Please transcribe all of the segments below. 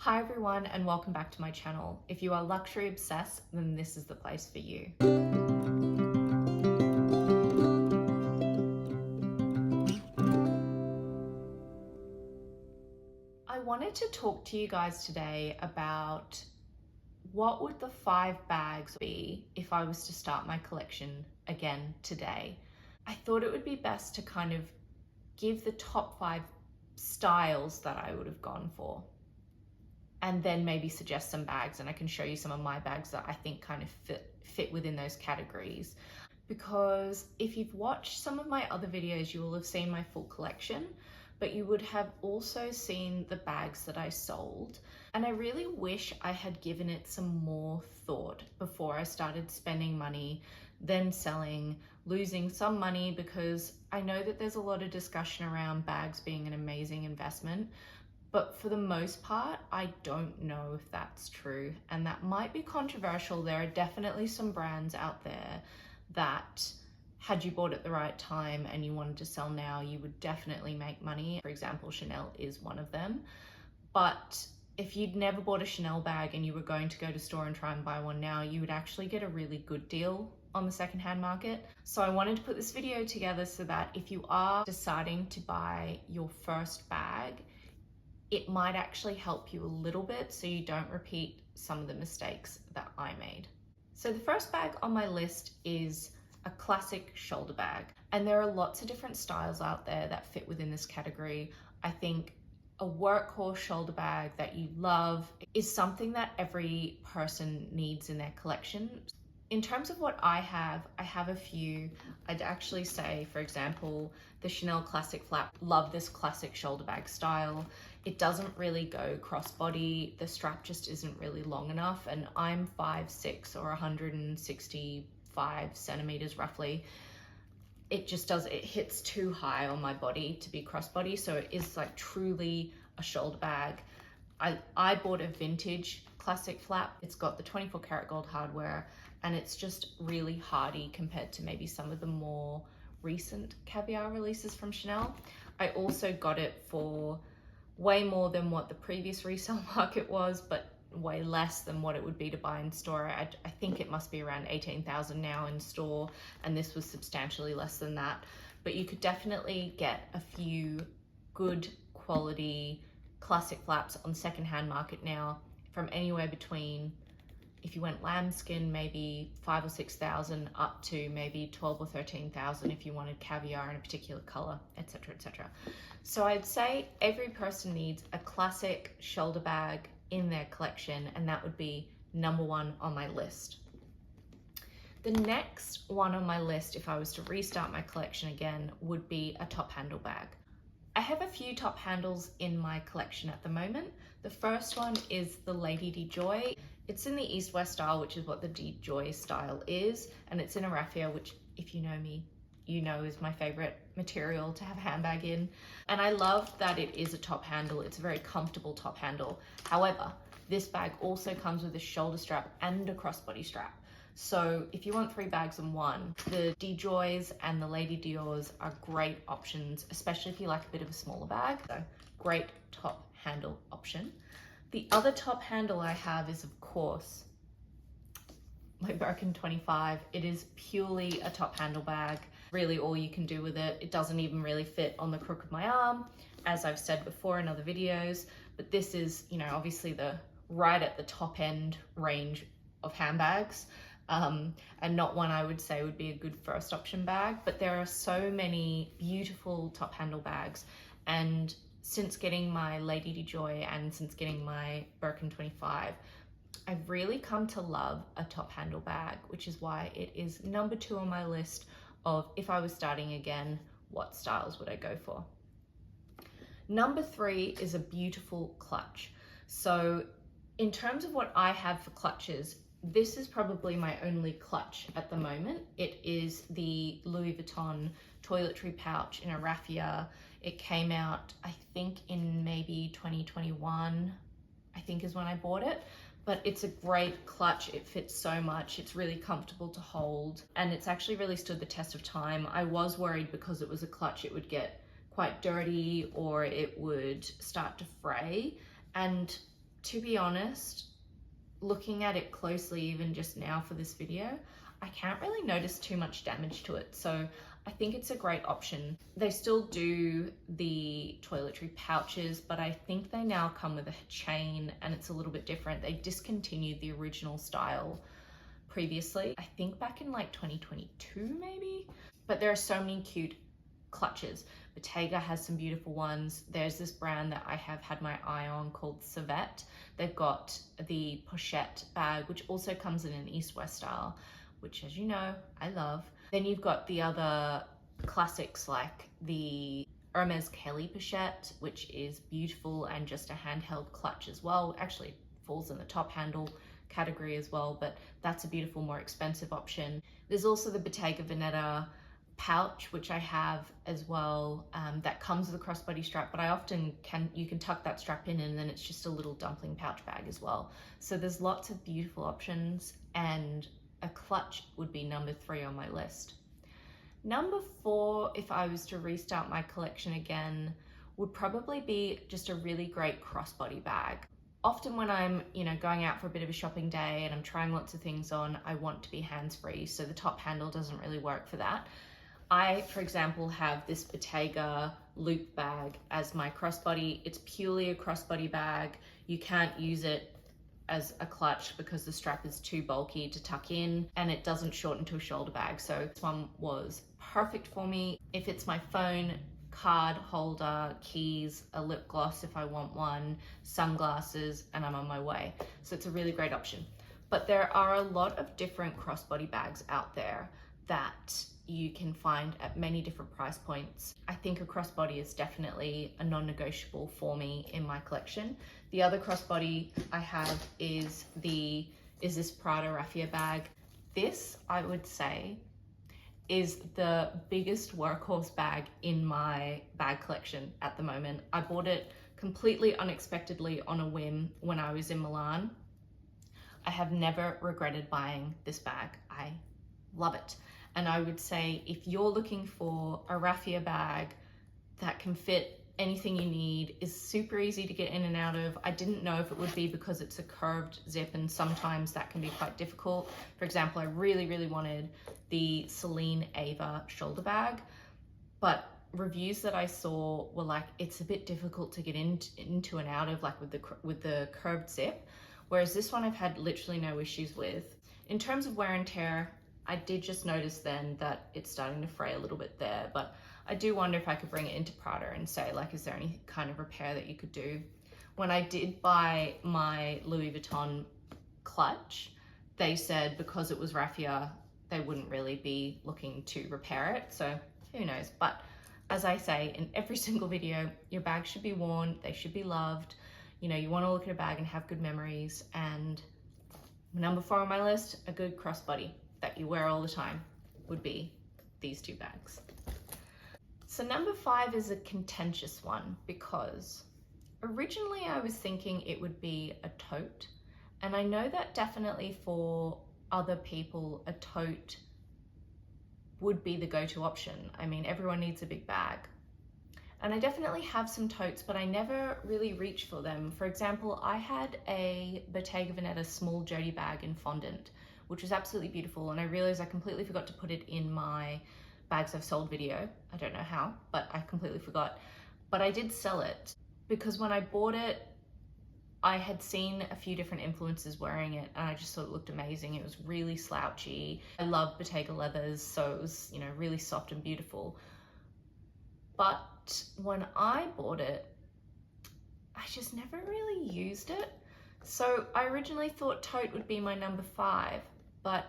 Hi everyone and welcome back to my channel. If you are luxury obsessed, then this is the place for you. I wanted to talk to you guys today about what would the 5 bags be if I was to start my collection again today. I thought it would be best to kind of give the top 5 styles that I would have gone for, and then maybe suggest some bags, and I can show you some of my bags that I think kind of fit within those categories. Because if you've watched some of my other videos, you will have seen my full collection, but you would have also seen the bags that I sold. And I really wish I had given it some more thought before I started spending money, then selling, losing some money, because I know that there's a lot of discussion around bags being an amazing investment. But for the most part, I don't know if that's true. And that might be controversial. There are definitely some brands out there that had you bought at the right time and you wanted to sell now, you would definitely make money. For example, Chanel is one of them. But if you'd never bought a Chanel bag and you were going to go to store and try and buy one now, you would actually get a really good deal on the secondhand market. So I wanted to put this video together so that if you are deciding to buy your first bag, it might actually help you a little bit so you don't repeat some of the mistakes that I made. So the first bag on my list is a classic shoulder bag. And there are lots of different styles out there that fit within this category. I think a workhorse shoulder bag that you love is something that every person needs in their collection. In terms of what I have a few. I'd actually say, for example, the Chanel Classic Flap. Love this classic shoulder bag style. It doesn't really go crossbody. The strap just isn't really long enough, and I'm 5'6" or 165 centimeters roughly. It hits too high on my body to be crossbody, so it is like truly a shoulder bag. I bought a vintage classic flap. It's got the 24 karat gold hardware, and it's just really hardy compared to maybe some of the more recent caviar releases from Chanel. I also got it for way more than what the previous resale market was, but way less than what it would be to buy in store. I think it must be around 18,000 now in store, and this was substantially less than that. But you could definitely get a few good quality classic flaps on secondhand market now from anywhere between, if you went lambskin, maybe 5,000 or 6,000 up to maybe 12,000 or 13,000 if you wanted caviar in a particular color, etc., etc. So I'd say every person needs a classic shoulder bag in their collection, and that would be number 1 on my list. The next one on my list, if I was to restart my collection again, would be a top handle bag. I have a few top handles in my collection at the moment. The first one is the Lady DeJoy. It's in the East-West style, which is what the DeJoy style is, and it's in a raffia, which, if you know me, you know is my favorite material to have a handbag in. And I love that it is a top handle. It's a very comfortable top handle. However, this bag also comes with a shoulder strap and a crossbody strap. So if you want 3 bags in one, the DeJoys and the Lady Dior's are great options, especially if you like a bit of a smaller bag. So great top handle option. The other top handle I have is, of course, my Birkin 25. It is purely a top handle bag. Really all you can do with it. It doesn't even really fit on the crook of my arm, as I've said before in other videos. But this is, you know, obviously the right at the top end range of handbags. And not one I would say would be a good first option bag, but there are so many beautiful top handle bags. And since getting my Lady DeJoy and since getting my Birkin 25, I've really come to love a top handle bag, which is why it is number 2 on my list of, if I was starting again, what styles would I go for? Number 3 is a beautiful clutch. So in terms of what I have for clutches, this is probably my only clutch at the moment. It is the Louis Vuitton toiletry pouch in a raffia. It came out, I think, in maybe 2021, I think is when I bought it. But it's a great clutch. It fits so much. It's really comfortable to hold, and it's actually really stood the test of time. I was worried because it was a clutch it would get quite dirty or it would start to fray. And To be honest, looking at it closely even just now for this video, I can't really notice too much damage to it, so I think it's a great option. They still do the toiletry pouches, but I think they now come with a chain and it's a little bit different. They discontinued the original style previously, I think back in like 2022 maybe, but there are so many cute clutches. Bottega has some beautiful ones. There's this brand that I have had my eye on called Savette. They've got the pochette bag, which also comes in an east-west style, which, as you know, I love. Then you've got the other classics like the Hermes Kelly pochette, which is beautiful and just a handheld clutch as well. Actually falls in the top handle category as well, but that's a beautiful, more expensive option. There's also the Bottega Veneta pouch, which I have as well, that comes with a crossbody strap, but I often you can tuck that strap in and then it's just a little dumpling pouch bag as well. So there's lots of beautiful options, and a clutch would be number 3 on my list. Number 4, if I was to restart my collection again, would probably be just a really great crossbody bag. Often when I'm, going out for a bit of a shopping day and I'm trying lots of things on, I want to be hands-free, so the top handle doesn't really work for that. I, for example, have this Bottega loop bag as my crossbody. It's purely a crossbody bag. You can't use it as a clutch because the strap is too bulky to tuck in, and it doesn't shorten to a shoulder bag. So this one was perfect for me. If it's my phone, card holder, keys, a lip gloss if I want one, sunglasses, and I'm on my way. So it's a really great option. But there are a lot of different crossbody bags out there that you can find at many different price points. I think a crossbody is definitely a non-negotiable for me in my collection. The other crossbody I have is this Prada raffia bag. This, I would say, is the biggest workhorse bag in my bag collection at the moment. I bought it completely unexpectedly on a whim when I was in Milan. I have never regretted buying this bag. I love it. And I would say if you're looking for a raffia bag that can fit anything you need, is super easy to get in and out of. I didn't know if it would be because it's a curved zip and sometimes that can be quite difficult. For example, I really, really wanted the Celine Ava shoulder bag, but reviews that I saw were like, it's a bit difficult to get into and out of, like with the curved zip. Whereas this one I've had literally no issues with. In terms of wear and tear, I did just notice then that it's starting to fray a little bit there, but I do wonder if I could bring it into Prada and say, like, is there any kind of repair that you could do? When I did buy my Louis Vuitton clutch, they said because it was raffia, they wouldn't really be looking to repair it, so who knows? But as I say in every single video, your bags should be worn, they should be loved. You want to look at a bag and have good memories, and number 4 on my list, a good crossbody that you wear all the time, would be these 2 bags. So number 5 is a contentious one because originally I was thinking it would be a tote, and I know that definitely for other people a tote would be the go-to option. I mean, everyone needs a big bag. And I definitely have some totes, but I never really reach for them. For example, I had a Bottega Veneta small Jody bag in fondant, which was absolutely beautiful, and I realized I completely forgot to put it in my bags I've sold video. I don't know how, but I completely forgot. But I did sell it because when I bought it, I had seen a few different influencers wearing it and I just thought it looked amazing. It was really slouchy. I love Bottega leathers, so it was, really soft and beautiful. But when I bought it, I just never really used it. So I originally thought tote would be my number 5, but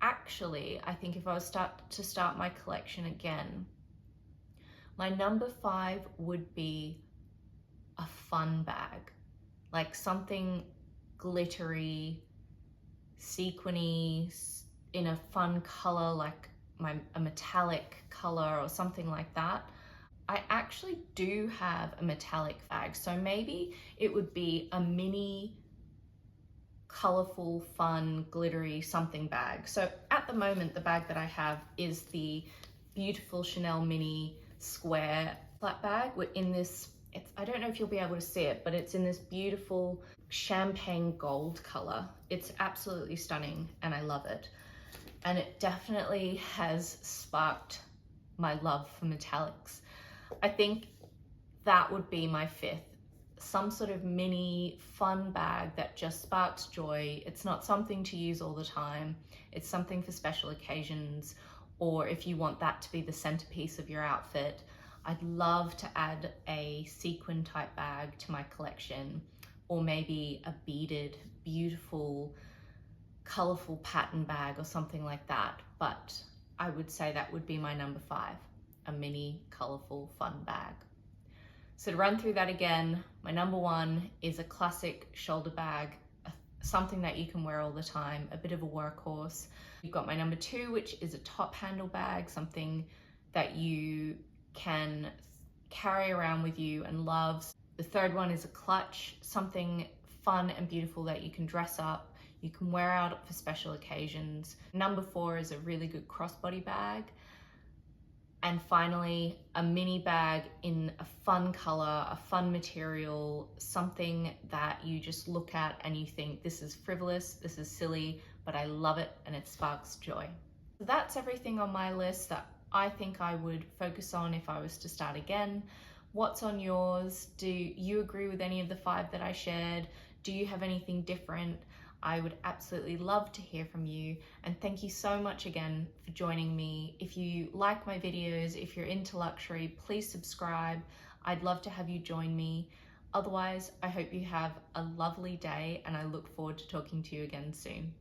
actually, I think if I was to start my collection again, my number 5 would be a fun bag, like something glittery, sequiny, in a fun color, like a metallic color or something like that. I actually do have a metallic bag, so maybe it would be a mini colorful, fun, glittery something bag. So at the moment, the bag that I have is the beautiful Chanel mini square flat bag. We're in this, I don't know if you'll be able to see it, but it's in this beautiful champagne gold color. It's absolutely stunning and I love it. And it definitely has sparked my love for metallics. I think that would be my fifth. Some sort of mini fun bag that just sparks joy. It's not something to use all the time. It's something for special occasions, or if you want that to be the centerpiece of your outfit. I'd love to add a sequin type bag to my collection, or maybe a beaded, beautiful, colorful pattern bag or something like that. But I would say that would be my number 5, a mini, colorful, fun bag. So to run through that again, my number 1 is a classic shoulder bag, something that you can wear all the time, a bit of a workhorse. You've got my number 2, which is a top handle bag, something that you can carry around with you and love. The third one is a clutch, something fun and beautiful that you can dress up, you can wear out for special occasions. Number 4 is a really good crossbody bag. And finally, a mini bag in a fun color, a fun material, something that you just look at and you think, this is frivolous, this is silly, but I love it and it sparks joy. So that's everything on my list that I think I would focus on if I was to start again. What's on yours? Do you agree with any of the 5 that I shared? Do you have anything different? I would absolutely love to hear from you, and thank you so much again for joining me. If you like my videos, if you're into luxury, please subscribe. I'd love to have you join me. Otherwise, I hope you have a lovely day and I look forward to talking to you again soon.